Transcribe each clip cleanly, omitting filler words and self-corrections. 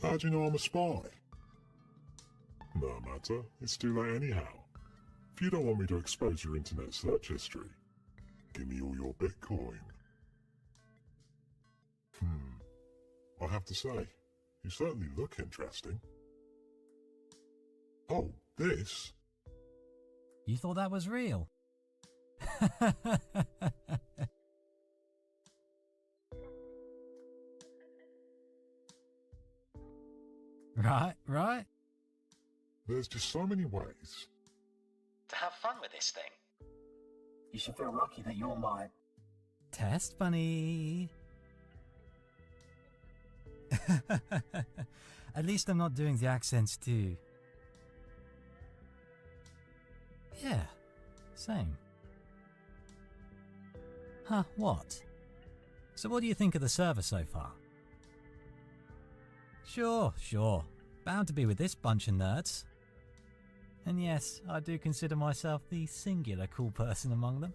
How do you know I'm a spy? No matter, it's too late anyhow. If you don't want me to expose your internet search history, give me all your Bitcoin. I have to say, you certainly look interesting. Oh, this? You thought that was real? Right. There's just so many ways to have fun with this thing. You should feel lucky that you're my test bunny. At least I'm not doing the accents too. Yeah, same. Huh, what? So what do you think of the server so far? Sure. Bound to be with this bunch of nerds. And yes, I do consider myself the singular cool person among them.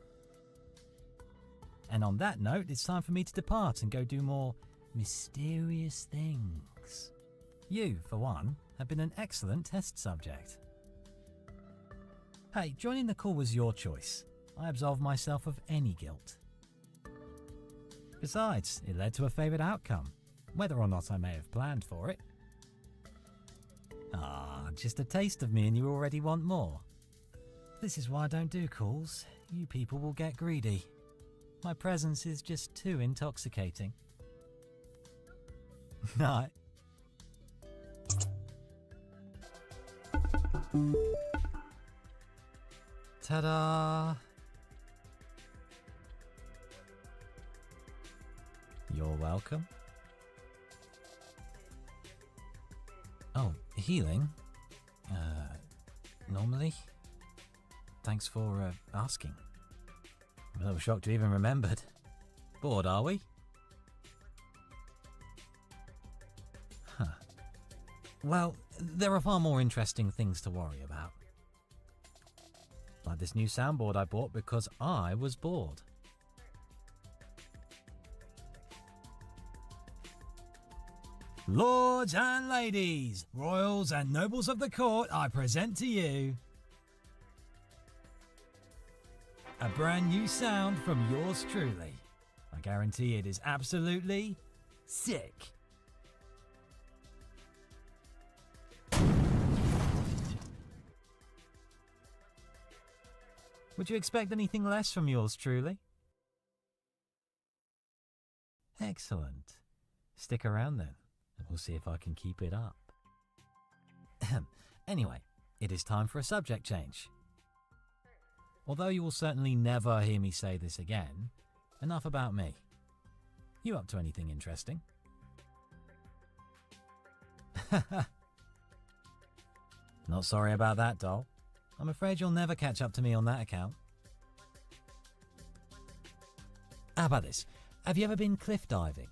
And on that note, it's time for me to depart and go do more mysterious things. You, for one, have been an excellent test subject. Hey, joining the call was your choice. I absolve myself of any guilt. Besides, it led to a favoured outcome, whether or not I may have planned for it. Just a taste of me and you already want more. This is why I don't do calls. You people will get greedy. My presence is just too intoxicating. Night. Ta-da! You're welcome. Oh, healing? Normally? Thanks for asking. I'm a little shocked you even remembered. Bored, are we? Huh. Well, there are far more interesting things to worry about. Like this new soundboard I bought because I was bored. Lords and ladies, royals and nobles of the court, I present to you a brand new sound from yours truly. I guarantee it is absolutely sick. Would you expect anything less from yours truly? Excellent. Stick around then, and we'll see if I can keep it up. Anyway, it is time for a subject change. Although you will certainly never hear me say this again, enough about me. You up to anything interesting? Not sorry about that, doll. I'm afraid you'll never catch up to me on that account. How about this? Have you ever been cliff diving?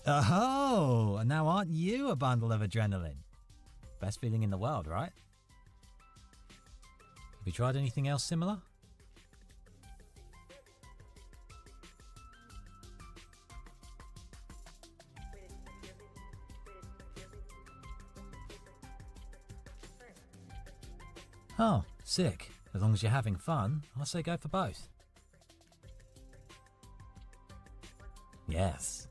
Oh, now aren't you a bundle of adrenaline? Best feeling in the world, right? Have you tried anything else similar? Oh, sick. As long as you're having fun, I say go for both. Yes.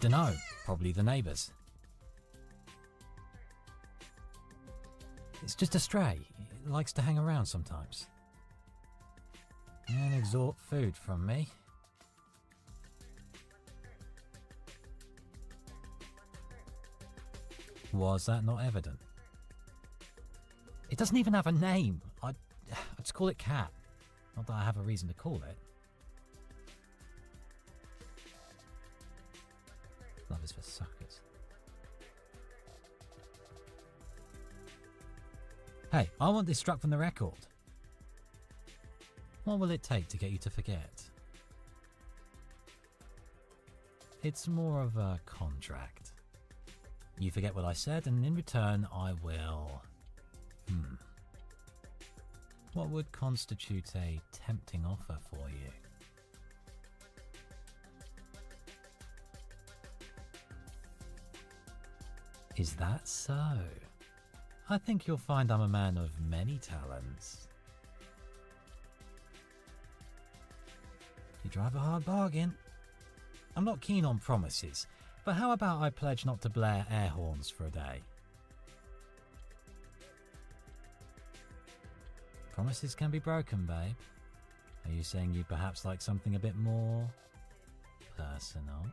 Dunno, probably the neighbours. It's just a stray. It likes to hang around sometimes. And extort food from me. Was that not evident? It doesn't even have a name. I'd just call it Cat. Not that I have a reason to call it. Love is for suckers. Hey, I want this struck from the record. What will it take to get you to forget? It's more of a contract. You forget what I said, and in return, I will... What would constitute a tempting offer for you? Is that so? I think you'll find I'm a man of many talents. You drive a hard bargain. I'm not keen on promises, but how about I pledge not to blare air horns for a day? Promises can be broken, babe. Are you saying you'd perhaps like something a bit more personal?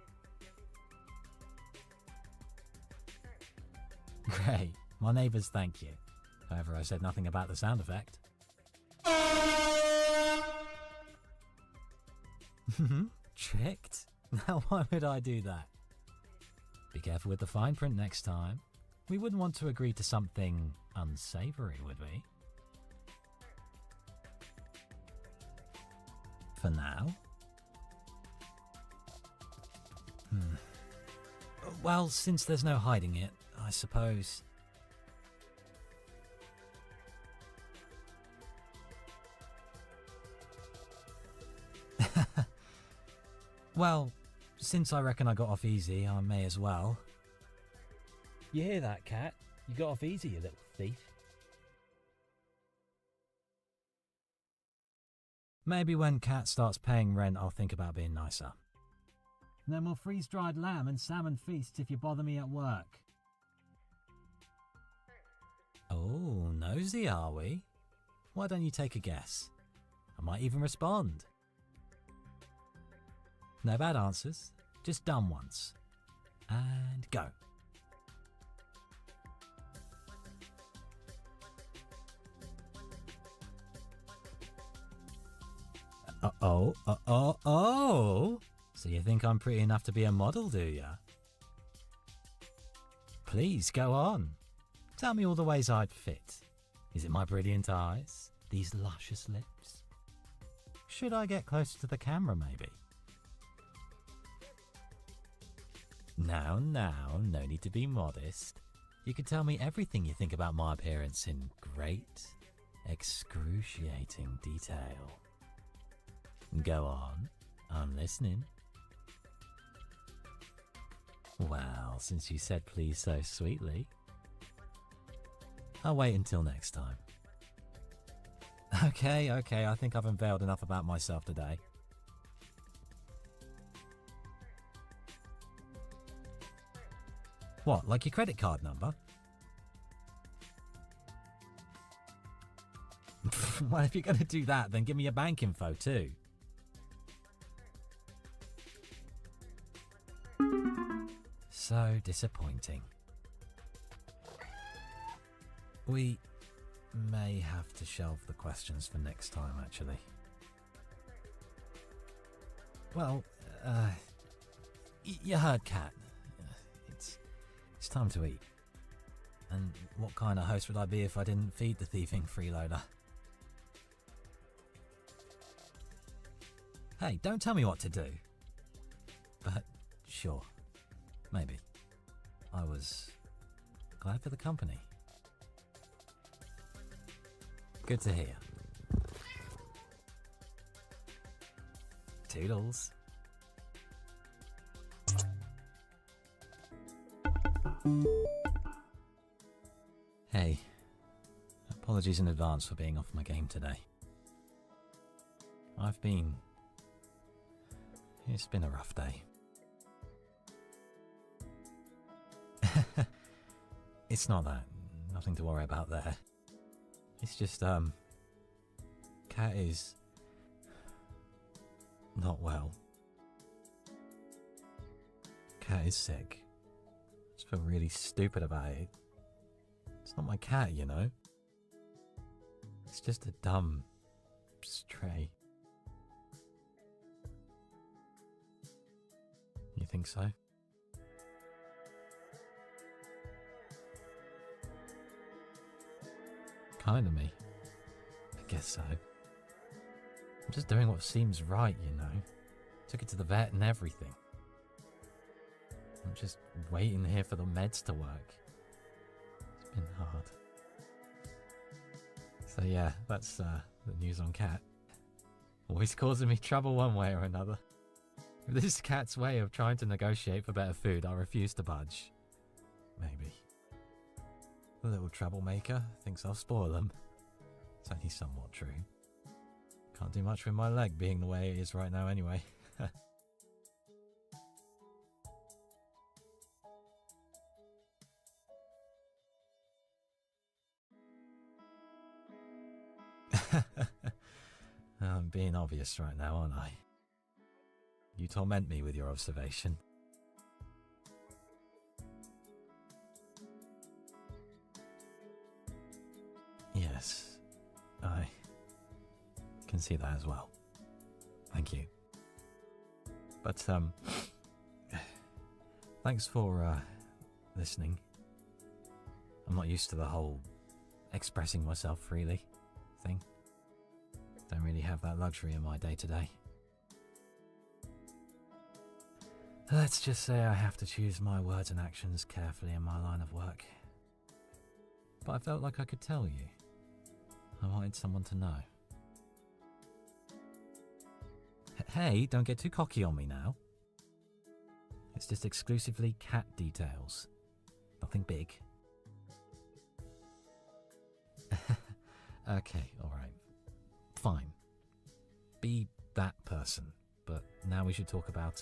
Great. My neighbours thank you. However, I said nothing about the sound effect. Tricked? Now why would I do that? Be careful with the fine print next time. We wouldn't want to agree to something unsavoury, would we? For now? Well, since there's no hiding it, I suppose... Well, since I reckon I got off easy, I may as well. You hear that, Cat? You got off easy, you little thief. Maybe when Cat starts paying rent, I'll think about being nicer. No more freeze-dried lamb and salmon feasts if you bother me at work. Oh, nosy are we? Why don't you take a guess? I might even respond. No bad answers, just dumb ones. And go. Oh. So you think I'm pretty enough to be a model, do ya? Please, go on. Tell me all the ways I'd fit. Is it my brilliant eyes? These luscious lips? Should I get closer to the camera, maybe? Now, no need to be modest. You can tell me everything you think about my appearance in great, excruciating detail. Go on, I'm listening. Well, since you said please so sweetly, I'll wait until next time. Okay, I think I've unveiled enough about myself today. What, like your credit card number? Well, if you're going to do that, then give me your bank info too. So disappointing. We may have to shelve the questions for next time, actually. Well, you heard, Cat. It's time to eat. And what kind of host would I be if I didn't feed the thieving freeloader? Hey, don't tell me what to do. But, sure. Maybe. I was glad for the company. Good to hear. Toodles. Hey, apologies in advance for being off my game today. It's been a rough day. It's not that. Nothing to worry about there. It's just, Cat is not well. Cat is sick. I just feel really stupid about it. It's not my cat, you know? It's just a dumb stray. You think so? Kind of me. I guess so. I'm just doing what seems right, you know. Took it to the vet and everything. I'm just waiting here for the meds to work. It's been hard. So yeah, that's the news on Cat. Always causing me trouble one way or another. If this is Cat's way of trying to negotiate for better food, I refuse to budge. Maybe. The little troublemaker thinks I'll spoil them. It's only somewhat true. Can't do much with my leg being the way it is right now anyway. I'm being obvious right now, aren't I? You torment me with your observation. Yes, I can see that as well. Thank you. But, thanks for, listening. I'm not used to the whole expressing myself freely thing. Don't really have that luxury in my day-to-day. Let's just say I have to choose my words and actions carefully in my line of work. But I felt like I could tell you. I wanted someone to know. Hey, don't get too cocky on me now. It's just exclusively cat details. Nothing big. Okay, alright. Fine. Be that person. But now we should talk about,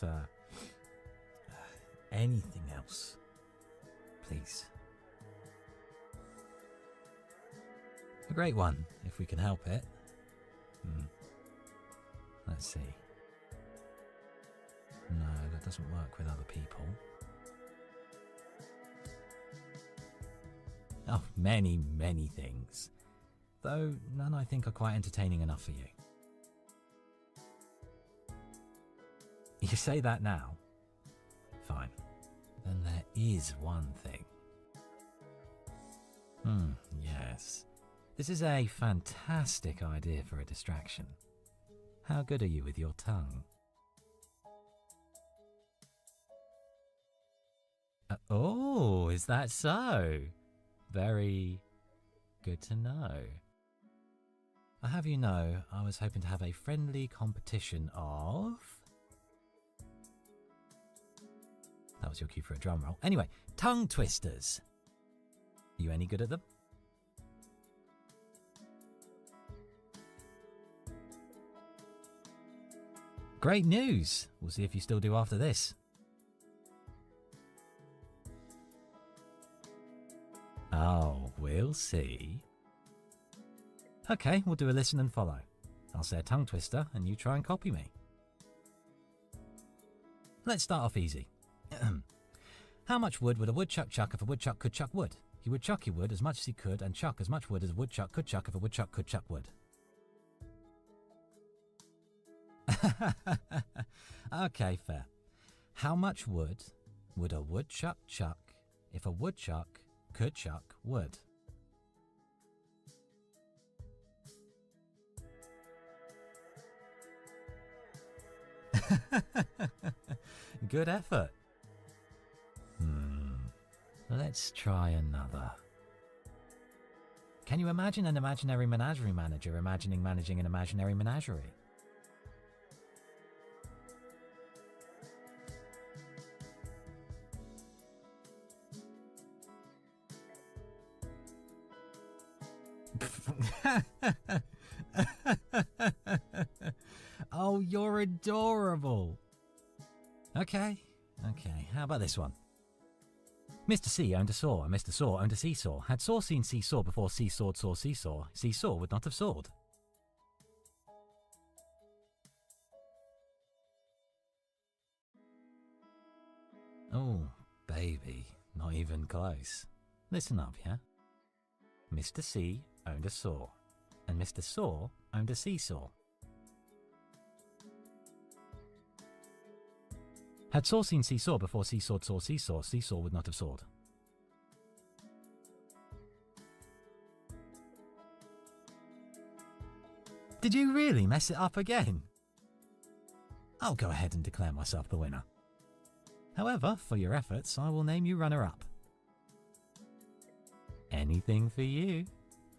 anything else. Please. A great one, if we can help it. Let's see. No, that doesn't work with other people. Oh, many, many things. Though none I think are quite entertaining enough for you. You say that now? Fine. Then there is one thing. Yes. This is a fantastic idea for a distraction. How good are you with your tongue? Oh, is that so? Very good to know. I have you know, I was hoping to have a friendly competition of... That was your cue for a drum roll. Anyway, tongue twisters. Are you any good at them? Great news! We'll see if you still do after this. Oh, we'll see. Okay, we'll do a listen and follow. I'll say a tongue twister and you try and copy me. Let's start off easy. How much wood would a woodchuck chuck if a woodchuck could chuck wood? He would chuck he would as much as he could and chuck as much wood as a woodchuck could chuck if a woodchuck could chuck wood. Okay, fair. How much wood would a woodchuck chuck if a woodchuck could chuck wood? Good effort. Let's try another. Can you imagine an imaginary menagerie manager imagining managing an imaginary menagerie? Oh, you're adorable. Okay, how about this one? Mr. C owned a saw, and Mr. Saw owned a seesaw. Had Saw seen seesaw before seesawed saw seesaw, seesaw would not have sawed. Oh, baby, not even close. Listen up, yeah? Mr. C owned a saw, and Mr. Saw owned a seesaw. Had Saw seen seesaw before seesawed saw seesaw, seesaw would not have sawed. Did you really mess it up again? I'll go ahead and declare myself the winner. However, for your efforts, I will name you runner-up. Anything for you.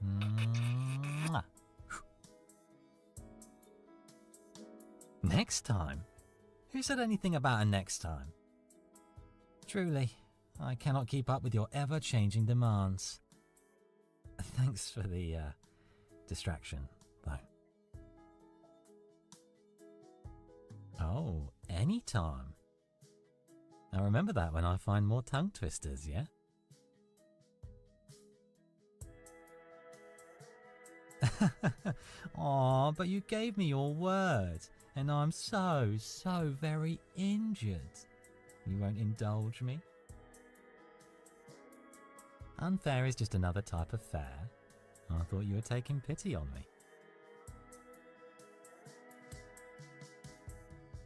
Mwah. Next time? Who said anything about a next time? Truly, I cannot keep up with your ever-changing demands. Thanks for the distraction, though. Oh, anytime. Now remember that when I find more tongue twisters, yeah? Aw, but you gave me your word, and I'm so very injured. You won't indulge me? Unfair is just another type of fair. I thought you were taking pity on me.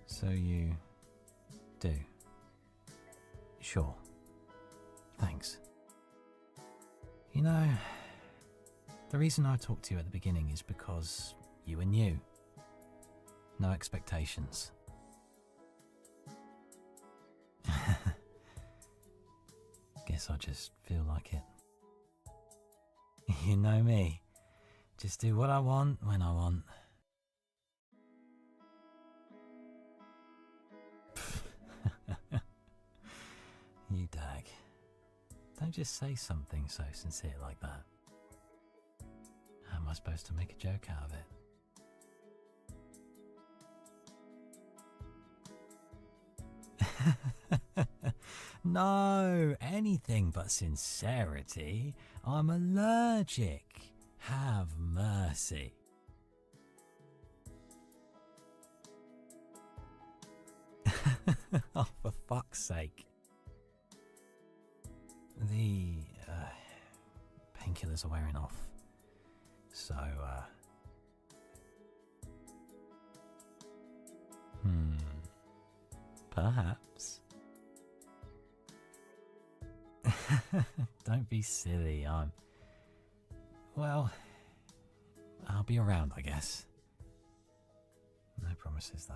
So you do? Sure. Thanks. You know, the reason I talked to you at the beginning is because you were new. No expectations. Guess I just feel like it. You know me. Just do what I want when I want. You dag. Don't just say something so sincere like that. How am I supposed to make a joke out of it? No, anything but sincerity. I'm allergic. Have mercy. Oh, for fuck's sake. The painkillers are wearing off. So, perhaps. Don't be silly, well, I'll be around, I guess. No promises, though.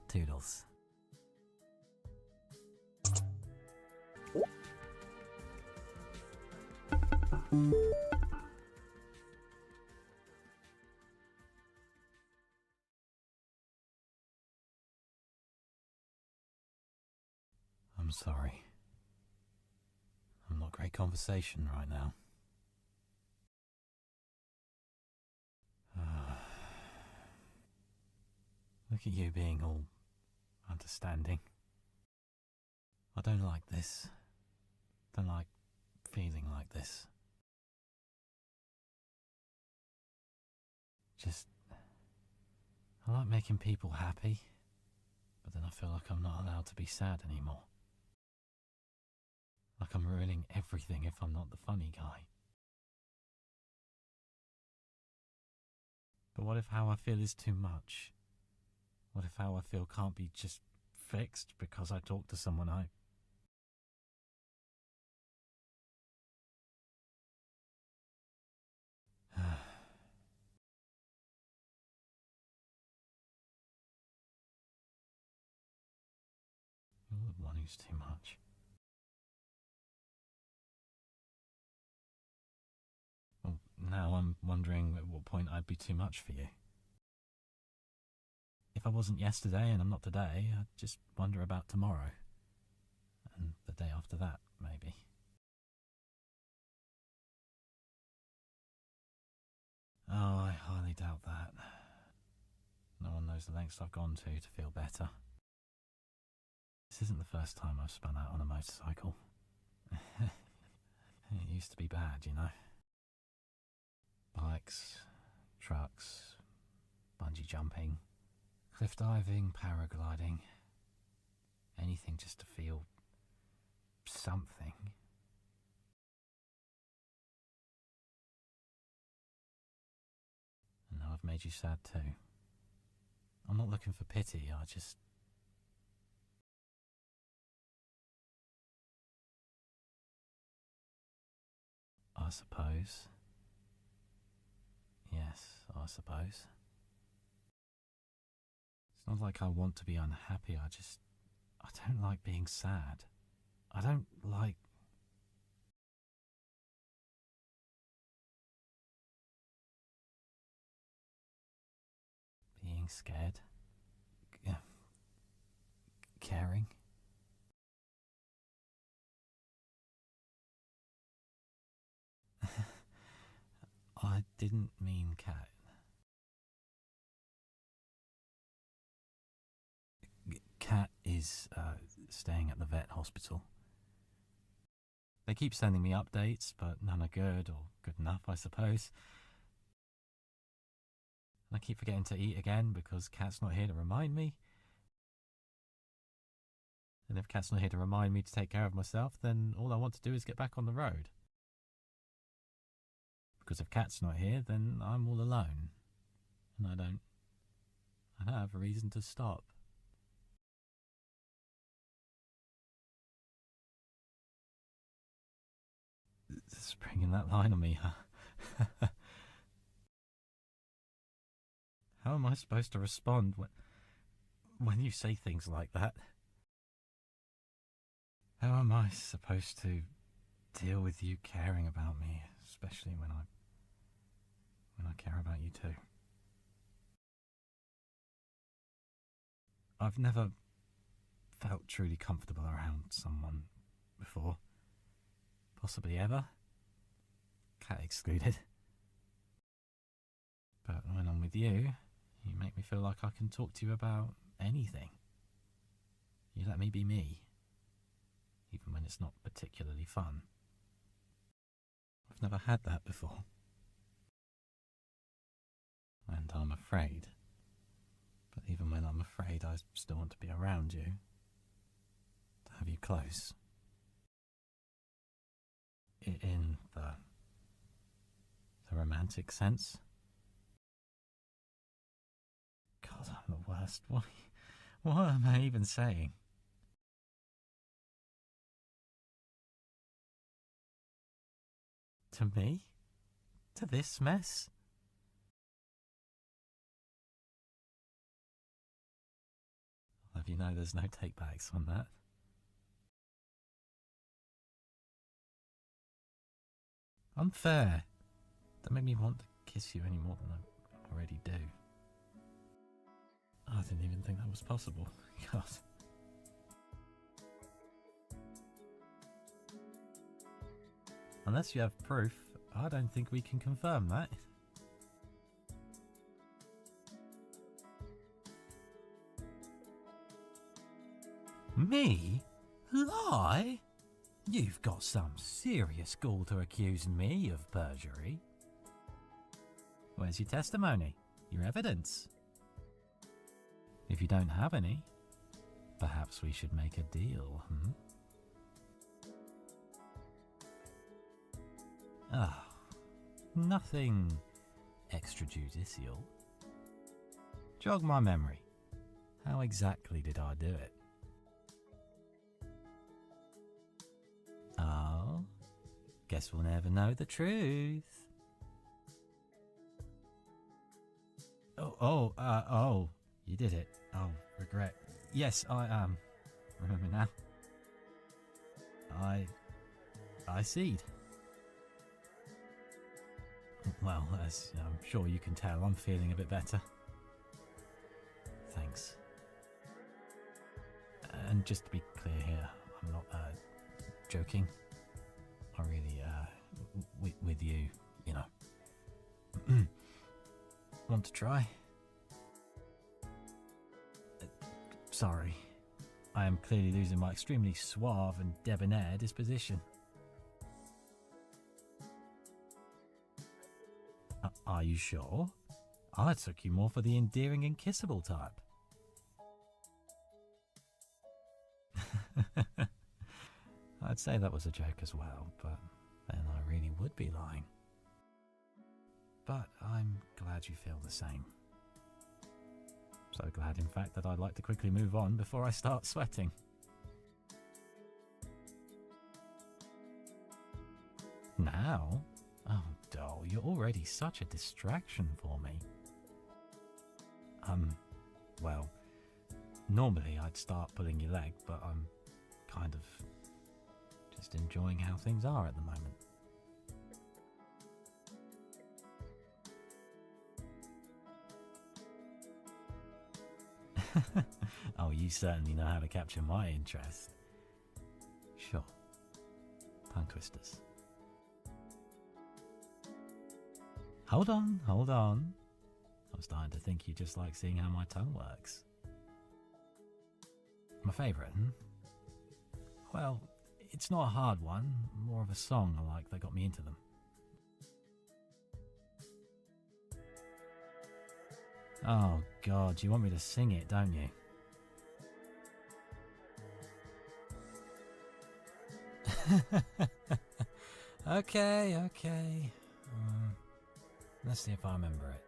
Toodles. I'm sorry. I'm not great conversation right now. Look at you being all understanding. I don't like this. Don't like feeling like this. Just, I like making people happy, but then I feel like I'm not allowed to be sad anymore. Like I'm ruining everything if I'm not the funny guy. But what if how I feel is too much? What if how I feel can't be just fixed because I talk to someone I... You're the one who's too much. Well, now I'm wondering at what point I'd be too much for you. If I wasn't yesterday and I'm not today, I'd just wonder about tomorrow. And the day after that, maybe. Oh, I highly doubt that. No one knows the lengths I've gone to feel better. This isn't the first time I've spun out on a motorcycle. It used to be bad, you know. Bikes, trucks, bungee jumping, cliff diving, paragliding. Anything just to feel something. And now I've made you sad too. I'm not looking for pity, I suppose. Yes, I suppose. It's not like I want to be unhappy, I don't like being sad. I don't like... being scared. Caring. I didn't mean cat. Cat is staying at the vet hospital. They keep sending me updates, but none are good, or good enough, I suppose. And I keep forgetting to eat again because Cat's not here to remind me. And if Cat's not here to remind me to take care of myself, then all I want to do is get back on the road. Because if Cat's not here, then I'm all alone. And I don't have a reason to stop. Springing that line on me, huh? How am I supposed to respond when you say things like that? How am I supposed to deal with you caring about me, especially when I care about you too? I've never felt truly comfortable around someone before. Possibly ever. Cat excluded. But when I'm with you, you make me feel like I can talk to you about anything. You let me be me, even when it's not particularly fun. I've never had that before. And I'm afraid. But even when I'm afraid, I still want to be around you. To have you close. In the romantic sense. God, I'm the worst. What am I even saying? To me? To this mess? I'll have you know there's no takebacks on that. Unfair. Don't make me want to kiss you any more than I already do. I didn't even think that was possible. God. Unless you have proof, I don't think we can confirm that. Me? Lie? You've got some serious gall to accuse me of perjury. Where's your testimony? Your evidence? If you don't have any, perhaps we should make a deal, Ah, nothing extrajudicial. Jog my memory. How exactly did I do it? Oh, guess we'll never know the truth. Oh, you did it. Oh, regret. Yes, I remember now. I seed. Well, as I'm sure you can tell, I'm feeling a bit better. Thanks. And just to be clear here, I'm not joking. I really, with you, you know, want to try? Sorry, I am clearly losing my extremely suave and debonair disposition. Are you sure? I took you more for the endearing and kissable type. I'd say that was a joke as well, but then I really would be lying. But I'm glad you feel the same. So glad, in fact, that I'd like to quickly move on before I start sweating. Now? Oh, doll, you're already such a distraction for me. Well, Normally I'd start pulling your leg, but I'm kind of just enjoying how things are at the moment. Oh, you certainly know how to capture my interest. Sure. Tongue twisters. Hold on, hold on. I'm starting to think you just like seeing how my tongue works. My favourite, hmm? Well, it's not a hard one, more of a song I like that got me into them. Oh God, you want me to sing it, don't you? Okay. Let's see if I remember it.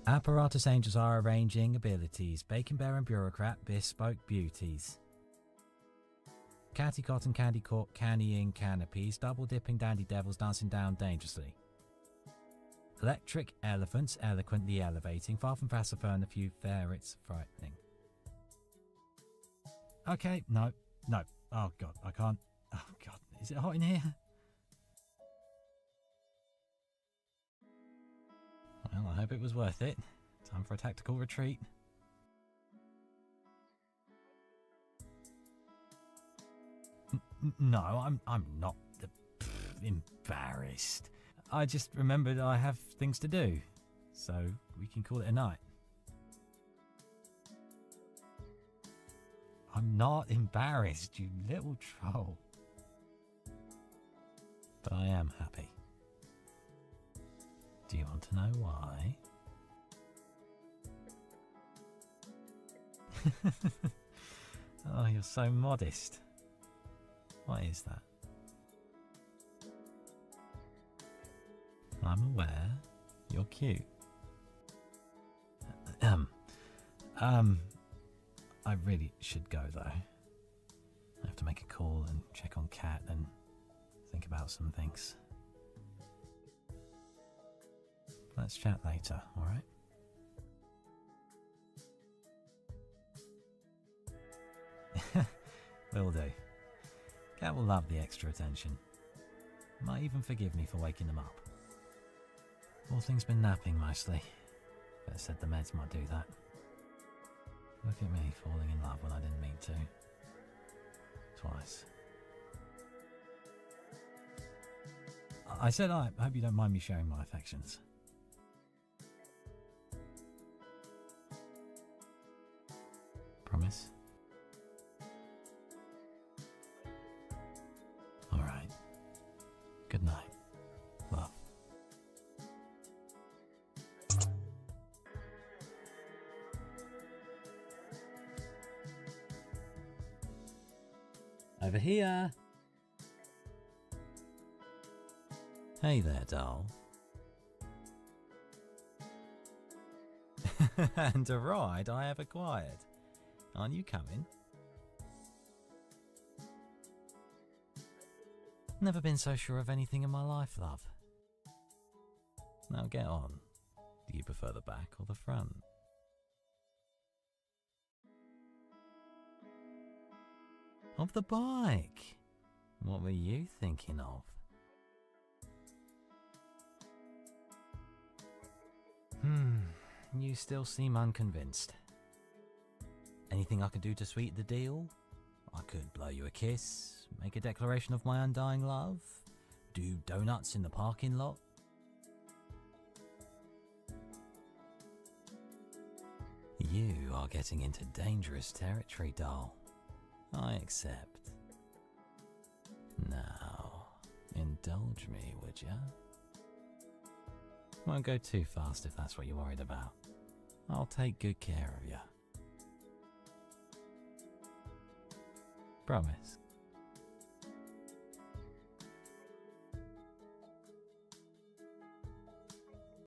Apparatus angels are arranging abilities. Bacon bear and bureaucrat, bespoke beauties. Catty cotton, candy court, candying canopies, double dipping dandy devils dancing down dangerously. Electric elephants, eloquently elevating, far from pacifier and a few ferrets frightening. Okay, no. Oh God, I can't. Oh God, is it hot in here? Well, I hope it was worth it. Time for a tactical retreat. No, I'm not embarrassed. I just remembered I have things to do, so we can call it a night. I'm not embarrassed, you little troll. But I am happy. Do you want to know why? Oh, you're so modest. What is that? I'm aware. You're cute. I really should go though. I have to make a call and check on Kat and think about some things. Let's chat later, alright? Will do. Kat will love the extra attention. Might even forgive me for waking them up. All things been napping mostly. Better said the meds might do that. Look at me falling in love when I didn't mean to. Twice. I said I hope you don't mind me sharing my affections. Promise? Alright. Good night. Love. Over here. Hey there, doll. And a ride I have acquired. Aren't you coming? Never been so sure of anything in my life, love. Now get on. Do you prefer the back or the front? Of the bike. What were you thinking of? You still seem unconvinced. Anything I could do to sweeten the deal? I could blow you a kiss, make a declaration of my undying love, do donuts in the parking lot. You are getting into dangerous territory, doll. I accept. Now, indulge me, would ya? Won't go too fast if that's what you're worried about. I'll take good care of you. Promise.